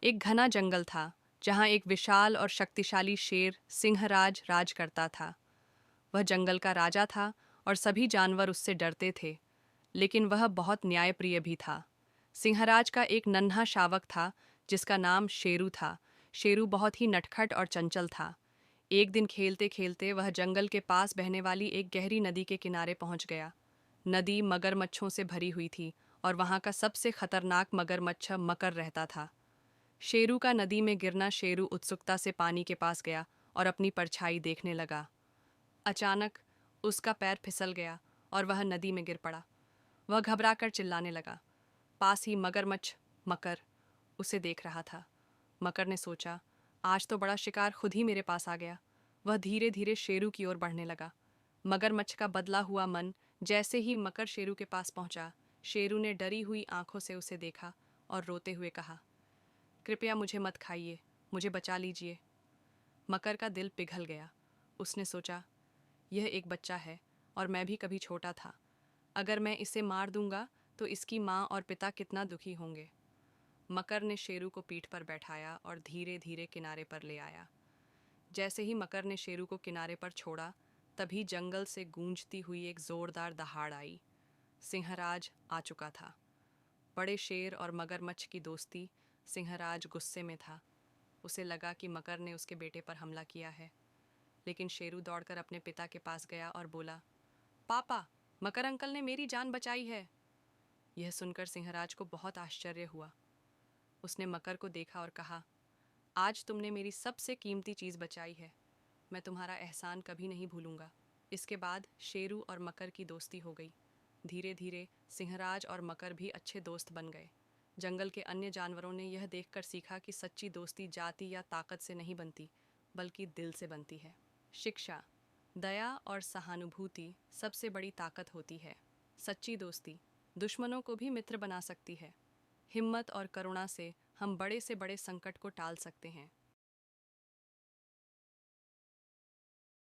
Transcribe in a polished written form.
एक घना जंगल था जहाँ एक विशाल और शक्तिशाली शेर सिंहराज राज करता था। वह जंगल का राजा था और सभी जानवर उससे डरते थे, लेकिन वह बहुत न्यायप्रिय भी था। सिंहराज का एक नन्हा शावक था जिसका नाम शेरू था। शेरू बहुत ही नटखट और चंचल था। एक दिन खेलते खेलते वह जंगल के पास बहने वाली एक गहरी नदी के किनारे पहुंच गया। नदी मगरमच्छों से भरी हुई थी और वहां का सबसे खतरनाक मगरमच्छ मकर रहता था। शेरू का नदी में गिरना शेरू उत्सुकता से पानी के पास गया और अपनी परछाई देखने लगा। अचानक उसका पैर फिसल गया और वह नदी में गिर पड़ा। वह घबराकर चिल्लाने लगा। पास ही मगरमच्छ मकर उसे देख रहा था। मकर ने सोचा, आज तो बड़ा शिकार खुद ही मेरे पास आ गया। वह धीरे धीरे शेरू की ओर बढ़ने लगा। मगरमच्छ का बदला हुआ मन जैसे ही मकर शेरू के पास पहुंचा, शेरू ने डरी हुई आंखों से उसे देखा और रोते हुए कहा, कृपया मुझे मत खाइए, मुझे बचा लीजिए। मकर का दिल पिघल गया। उसने सोचा, यह एक बच्चा है और मैं भी कभी छोटा था। अगर मैं इसे मार दूंगा तो इसकी माँ और पिता कितना दुखी होंगे। मकर ने शेरू को पीठ पर बैठाया और धीरे धीरे किनारे पर ले आया। जैसे ही मकर ने शेरू को किनारे पर छोड़ा, तभी जंगल से गूंजती हुई एक जोरदार दहाड़ आई। सिंहराज आ चुका था। बड़े शेर और मगरमच्छ की दोस्ती। सिंहराज गुस्से में था। उसे लगा कि मकर ने उसके बेटे पर हमला किया है। लेकिन शेरू दौड़कर अपने पिता के पास गया और बोला, पापा, मकर अंकल ने मेरी जान बचाई है। यह सुनकर सिंहराज को बहुत आश्चर्य हुआ। उसने मकर को देखा और कहा, आज तुमने मेरी सबसे कीमती चीज़ बचाई है। मैं तुम्हारा एहसान कभी नहीं भूलूंगा। इसके बाद शेरू और मकर की दोस्ती हो गई। धीरे धीरे सिंहराज और मकर भी अच्छे दोस्त बन गए। जंगल के अन्य जानवरों ने यह देखकर सीखा कि सच्ची दोस्ती जाति या ताकत से नहीं बनती, बल्कि दिल से बनती है। शिक्षा, दया और सहानुभूति सबसे बड़ी ताकत होती है। सच्ची दोस्ती दुश्मनों को भी मित्र बना सकती है। हिम्मत और करुणा से हम बड़े से बड़े संकट को टाल सकते हैं।